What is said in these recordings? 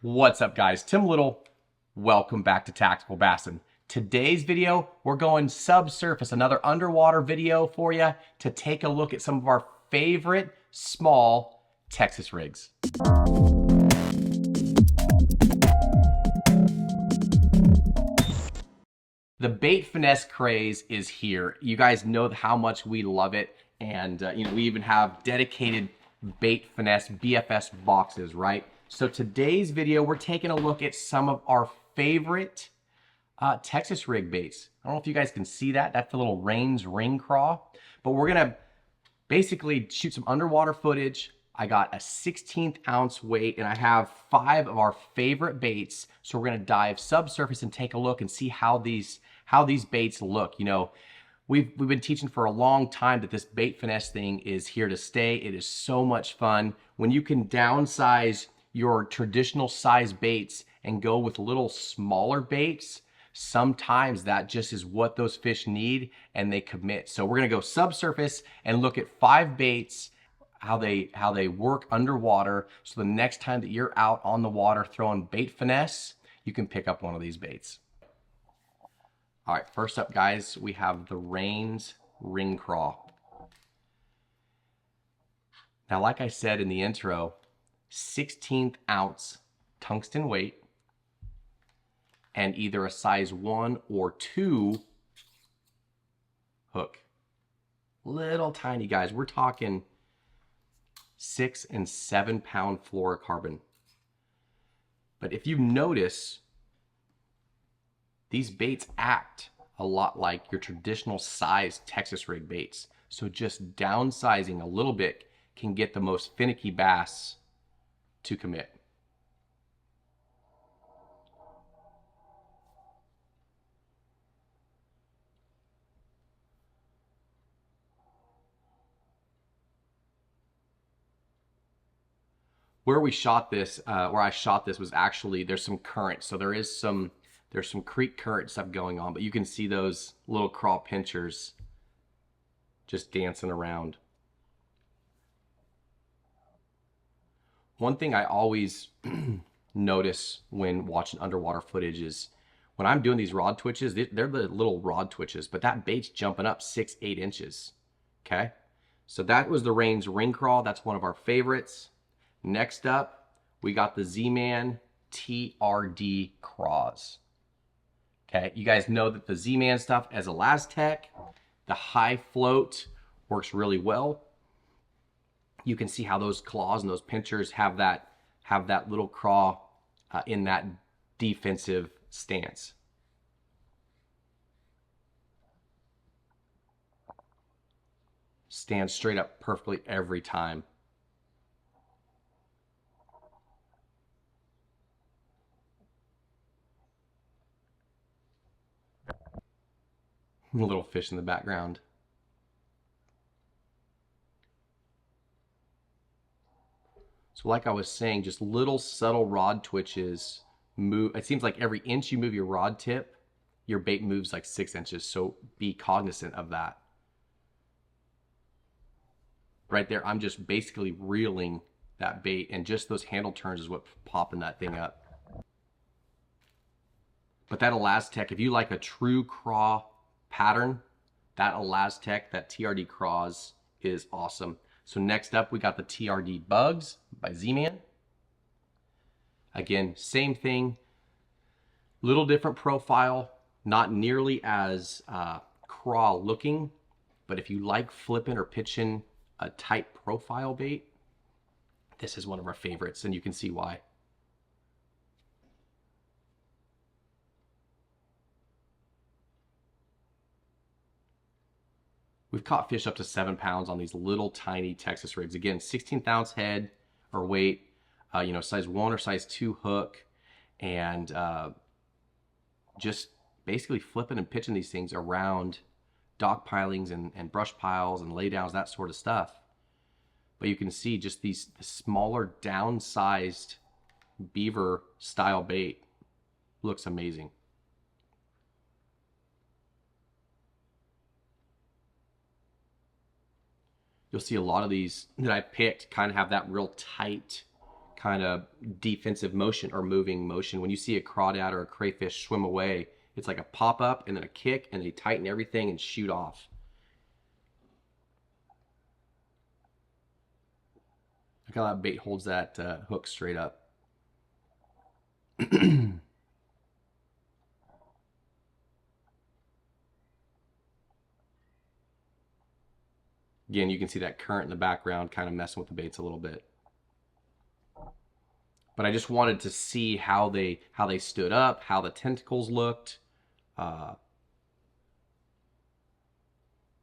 What's up, guys? Tim Little. Welcome back to Tactical Bassin. Today's video, we're going subsurface, another underwater video for you to take a look at some of our favorite small Texas rigs. The Bait Finesse craze is here. You guys know how much we love it, and we even have dedicated Bait Finesse BFS boxes, right? So today's video, we're taking a look at some of our favorite Texas rig baits. I don't know if you guys can see that. That's the little Rains ring craw, but we're gonna basically shoot some underwater footage. I got a 16th ounce weight and I have 5 of our favorite baits. So we're gonna dive subsurface and take a look and see how these baits look. You know, we've been teaching for a long time that this Bait Finesse thing is here to stay. It is so much fun. When you can downsize your traditional size baits and go with little smaller baits, sometimes that just is what those fish need and they commit. So we're gonna go subsurface and look at 5 baits, how they work underwater, so the next time that you're out on the water throwing Bait Finesse, you can pick up one of these baits. All right, first up, guys, we have the Rains ring craw. Now, like I said in the intro, 16th ounce tungsten weight and either a size 1 or 2 hook. Little tiny guys. We're talking 6 and 7 pound fluorocarbon. But if you notice, these baits act a lot like your traditional size Texas rig baits. So just downsizing a little bit can get the most finicky bass to commit. Where I shot this was actually, there's some current, so there's some creek current stuff going on, but you can see those little craw pinchers just dancing around. One thing I always notice when watching underwater footage is when I'm doing these rod twitches, they're the little rod twitches, but that bait's jumping up 6-8 inches. Okay, so that was the Rains ring craw. That's one of our favorites. Next up, we got the Z-Man TRD Craws. Okay, you guys know that the Z-Man stuff as a Elastec, the high float works really well. You can see how those claws and those pinchers have that little craw in that defensive stance. Stands straight up perfectly every time. A little fish in the background. So like I was saying, just little subtle rod twitches move. It seems like every inch you move your rod tip, your bait moves like 6 inches. So be cognizant of that. Right there, I'm just basically reeling that bait, and just those handle turns is what's popping that thing up. But that Elastec, if you like a true craw pattern, that Elastec, that TRD Craws is awesome. So next up, we got the TRD Bugs by Z-Man. Again, same thing, little different profile, not nearly as craw looking, but if you like flipping or pitching a tight profile bait, this is one of our favorites, and you can see why. We've caught fish up to 7 pounds on these little tiny Texas rigs. Again, 16th ounce head or weight, size 1 or size 2 hook, and just basically flipping and pitching these things around dock pilings and brush piles and laydowns, that sort of stuff. But you can see just the smaller downsized beaver style bait looks amazing. You'll see a lot of these that I picked kind of have that real tight kind of defensive motion or moving motion. When you see a crawdad or a crayfish swim away, it's like a pop up and then a kick, and they tighten everything and shoot off. Look how that bait holds that hook straight up. Again, you can see that current in the background kind of messing with the baits a little bit. But I just wanted to see how they stood up, how the tentacles looked.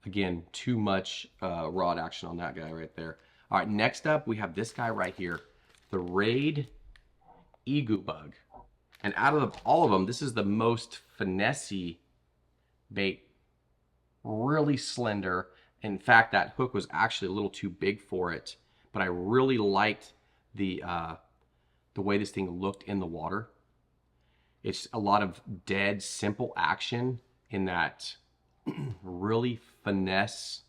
Again, too much rod action on that guy right there. All right, next up we have this guy right here, the Raid Egu Bug. And out of all of them, this is the most finessey bait. Really slender. In fact, that hook was actually a little too big for it, but I really liked the way this thing looked in the water. It's a lot of dead, simple action in that really finesse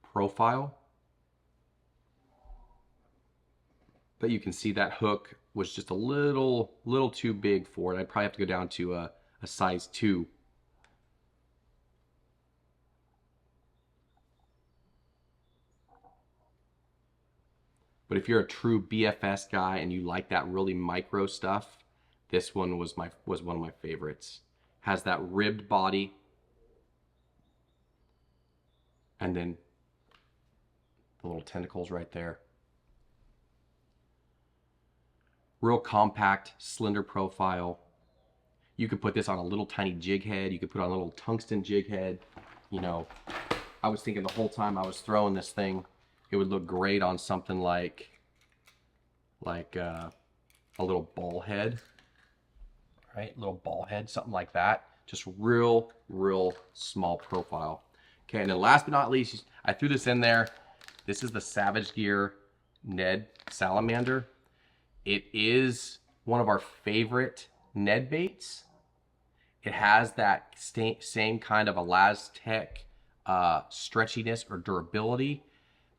profile. But you can see that hook was just a little too big for it. I'd probably have to go down to a size 2. But if you're a true BFS guy and you like that really micro stuff, this one was one of my favorites. Has that ribbed body, and then the little tentacles right there. Real compact, slender profile. You could put this on a little tiny jig head. You could put on a little tungsten jig head. You know, I was thinking the whole time I was throwing this thing, it would look great on something like a little ball head, right? Little ball head, something like that. Just real small profile. Okay, and then last but not least, I threw this in there. This is the Savage Gear Ned Salamander. It is one of our favorite Ned baits. It has that same kind of Elastec stretchiness or durability,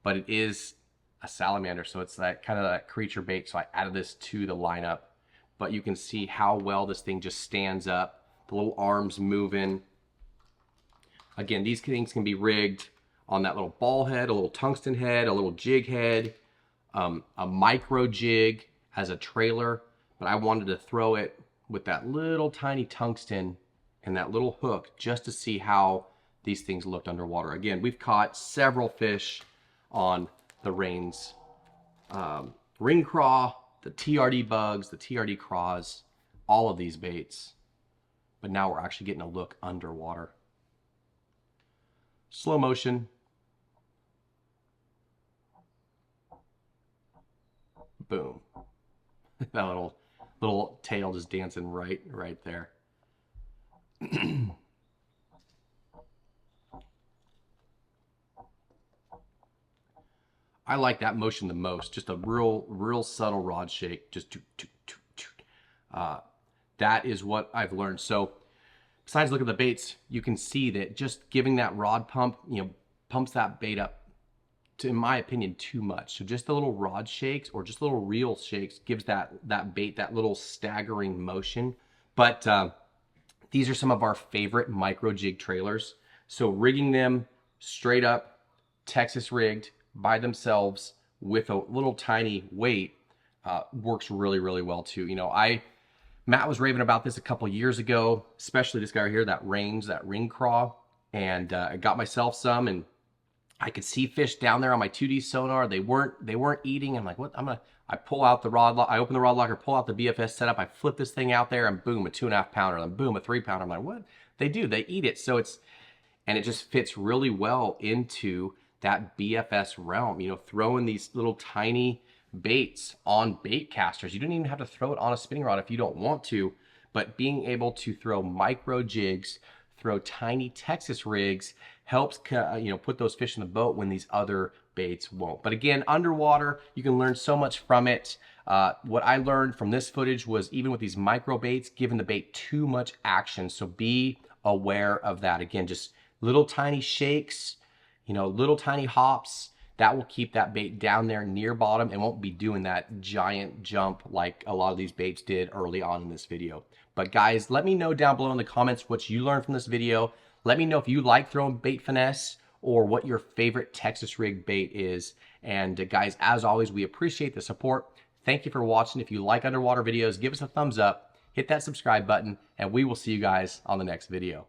but it is a salamander, so it's that kind of that creature bait. So I added this to the lineup, but you can see how well this thing just stands up. The little arms moving. Again, these things can be rigged on that little ball head, a little tungsten head, a little jig head, a micro jig as a trailer, but I wanted to throw it with that little tiny tungsten and that little hook just to see how these things looked underwater. Again, we've caught several fish on the Rains, ring craw, the TRD bugs, the TRD craws, all of these baits. But now we're actually getting a look underwater. Slow motion. Boom. That little tail just dancing right there. I like that motion the most. Just a real subtle rod shake. Just that is what I've learned. So besides look at the baits, you can see that just giving that rod pump, pumps that bait up to, in my opinion, too much. So just the little rod shakes or just little reel shakes gives that bait that little staggering motion. But these are some of our favorite micro jig trailers. So rigging them straight up, Texas rigged by themselves with a little tiny weight works really well too. Matt was raving about this a couple years ago, especially this guy right here, that ring craw, and I got myself some, and I could see fish down there on my 2D sonar. They weren't eating. I'm like, what? I pull out the rod lock, I open the rod locker, pull out the BFS setup, I flip this thing out there, and boom, a 2.5 pounder, and boom, a 3 pounder. I'm like, what? They eat it. So it just fits really well into that BFS realm, throwing these little tiny baits on bait casters. You don't even have to throw it on a spinning rod if you don't want to, but being able to throw micro jigs, throw tiny Texas rigs helps put those fish in the boat when these other baits won't. But again, underwater, you can learn so much from it. What I learned from this footage was even with these micro baits, giving the bait too much action. So be aware of that. Again, just little tiny shakes, little tiny hops. That will keep that bait down there near bottom and won't be doing that giant jump like a lot of these baits did early on in this video. But guys, let me know down below in the comments what you learned from this video. Let me know if you like throwing bait finesse or what your favorite Texas rig bait is. And guys, as always, we appreciate the support. Thank you for watching. If you like underwater videos, give us a thumbs up, hit that subscribe button, and we will see you guys on the next video.